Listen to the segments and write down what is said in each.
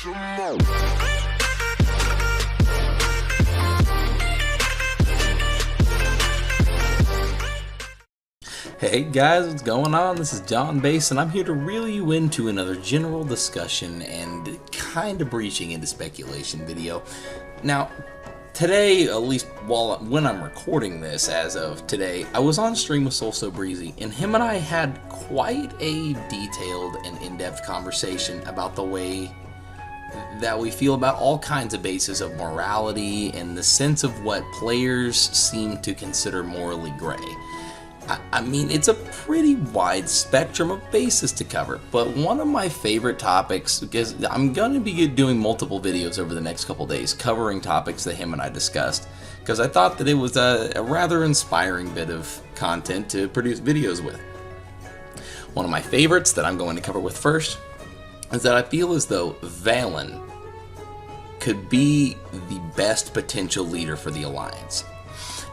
Hey guys, what's going on? This is John Bass, and I'm here to reel you into another general discussion and kind of breaching into speculation video. Now, today, at least when I'm recording this as of today, I was on stream with soulsobreezy, and him and I had quite a detailed and in-depth conversation about the way that we feel about all kinds of bases of morality and the sense of what players seem to consider morally gray. I mean, it's a pretty wide spectrum of bases to cover, but one of my favorite topics, because I'm going to be doing multiple videos over the next couple days covering topics that him and I discussed, because I thought that it was a rather inspiring bit of content to produce videos with. One of my favorites that I'm going to cover with first is that I feel as though Valen could be the best potential leader for the Alliance.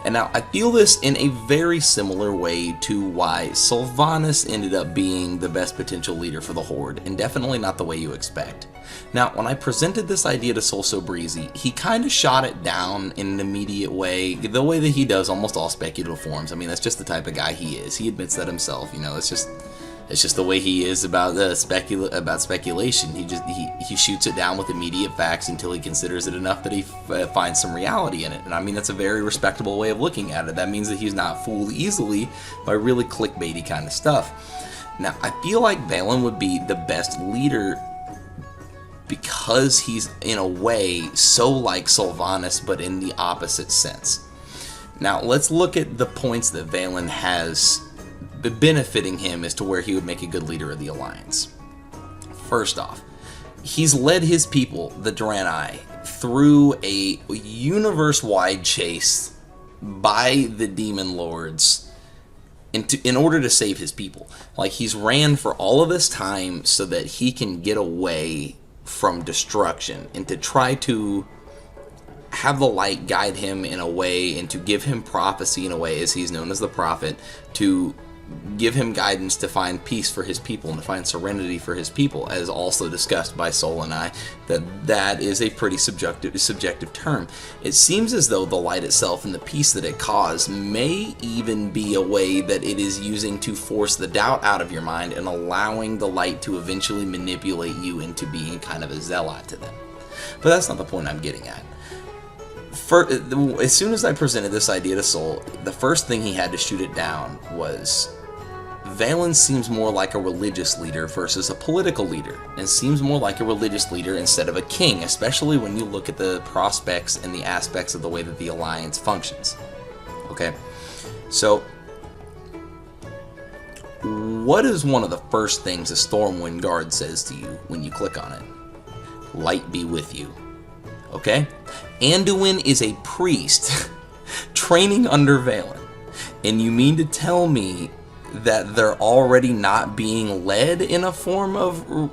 And now, I feel this in a very similar way to why Sylvanas ended up being the best potential leader for the Horde, and definitely not the way you expect. Now, when I presented this idea to soulsobreezy, he kind of shot it down in an immediate way, the way that he does almost all speculative forms. I mean, that's just the type of guy he is. He admits that himself, you know, it's just the way he is about speculation. He shoots it down with immediate facts until he considers it enough that he finds some reality in it. And I mean, that's a very respectable way of looking at it. That means that he's not fooled easily by really clickbaity kind of stuff. Now, I feel like Valen would be the best leader because he's, in a way, so like Sylvanas, but in the opposite sense. Now, let's look at the points that Valen has benefiting him as to where he would make a good leader of the Alliance. First off, he's led his people, the Draenei, through a universe-wide chase by the Demon Lords in order to save his people. Like, he's ran for all of this time so that he can get away from destruction and to try to have the light guide him in a way and to give him prophecy in a way, as he's known as the prophet, to give him guidance to find peace for his people and to find serenity for his people, as also discussed by Soul and I, that is a pretty subjective term. It seems as though the light itself and the peace that it caused may even be a way that it is using to force the doubt out of your mind and allowing the light to eventually manipulate you into being kind of a zealot to them. But that's not the point I'm getting at. As soon as I presented this idea to Soul, the first thing he had to shoot it down was Valen seems more like a religious leader versus a political leader, and seems more like a religious leader instead of a king, especially when you look at the prospects and the aspects of the way that the Alliance functions. Okay, so what is one of the first things a Stormwind Guard says to you when you click on it? Light be with you. Okay? Anduin is a priest training under Valen, and you mean to tell me that they're already not being led in a form of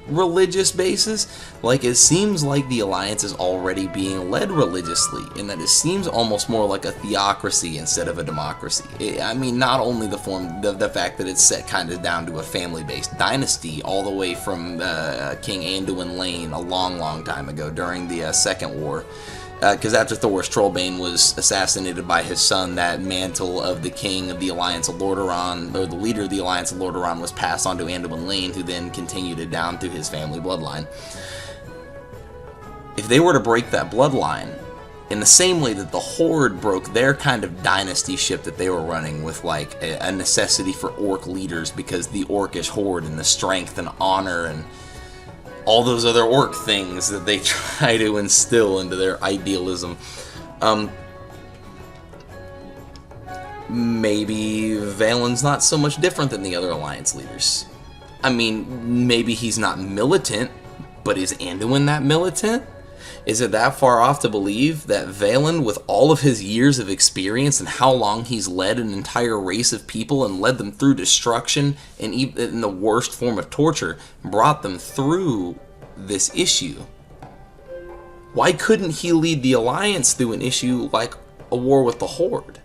religious basis? Like, it seems like the Alliance is already being led religiously, and that it seems almost more like a theocracy instead of a democracy. I mean, not only the fact that it's set kind of down to a family-based dynasty all the way from King Anduin Lane a long time ago during the Second War, because after Thor's Trollbane was assassinated by his son, that mantle of the king of the Alliance of Lordaeron, or the leader of the Alliance of Lordaeron, was passed on to Anduin Lane, who then continued it down through his family bloodline. If they were to break that bloodline, in the same way that the Horde broke their kind of dynasty ship that they were running with, like a necessity for orc leaders because the orcish Horde and the strength and honor and all those other orc things that they try to instill into their idealism. Maybe Valen's not so much different than the other Alliance leaders. I mean, maybe he's not militant, but is Anduin that militant? Is it that far off to believe that Valen, with all of his years of experience and how long he's led an entire race of people and led them through destruction and even in the worst form of torture, brought them through this issue? Why couldn't he lead the Alliance through an issue like a war with the Horde?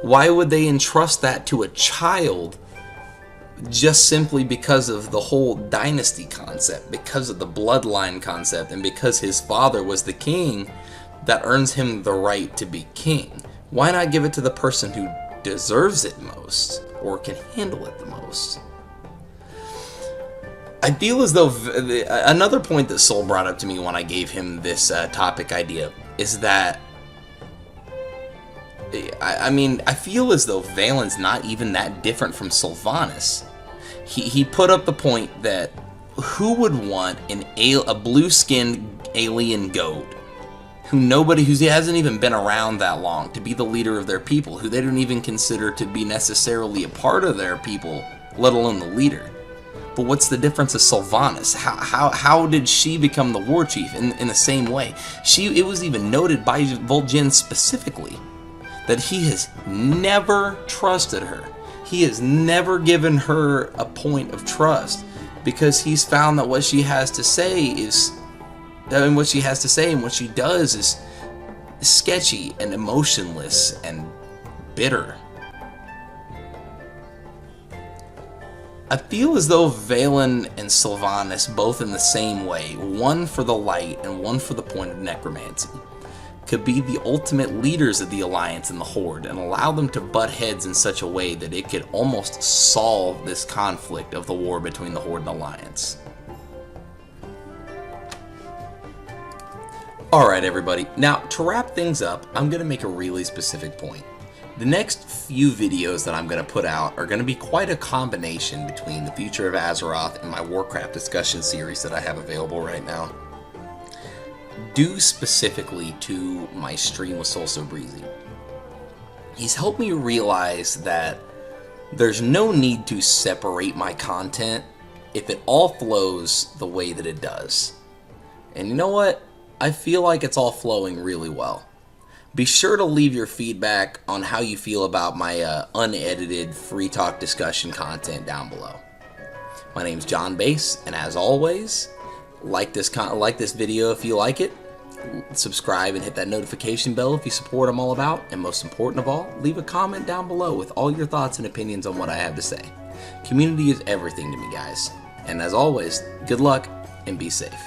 Why would they entrust that to a child just simply because of the whole dynasty concept, because of the bloodline concept, and because his father was the king, that earns him the right to be king. Why not give it to the person who deserves it most, or can handle it the most? I feel as though another point that Soul brought up to me when I gave him this topic idea is that I feel as though Valen's not even that different from Sylvanas. He put up the point that who would want a blue-skinned alien goat who hasn't even been around that long to be the leader of their people, who they don't even consider to be necessarily a part of their people, let alone the leader. But what's the difference of Sylvanas? How did she become the war chief in the same way? It was even noted by Vol'jin specifically that he has never trusted her. He has never given her a point of trust, because he's found that what she has to say and what she does is sketchy and emotionless and bitter. I feel as though Valen and Sylvanas, both in the same way, one for the light and one for the point of necromancy, could be the ultimate leaders of the Alliance and the Horde, and allow them to butt heads in such a way that it could almost solve this conflict of the war between the Horde and Alliance. Alright everybody, now to wrap things up, I'm going to make a really specific point. The next few videos that I'm going to put out are going to be quite a combination between the future of Azeroth and my Warcraft discussion series that I have available right now, due specifically to my stream with soulsobreezy. He's helped me realize that there's no need to separate my content if it all flows the way that it does. And you know what? I feel like it's all flowing really well. Be sure to leave your feedback on how you feel about my unedited free talk discussion content down below. My name's John Base, and as always, like this video if you like it, subscribe and hit that notification bell if you support what I'm all about, and most important of all, leave a comment down below with all your thoughts and opinions on what I have to say. Community is everything to me, guys. And as always, good luck and be safe.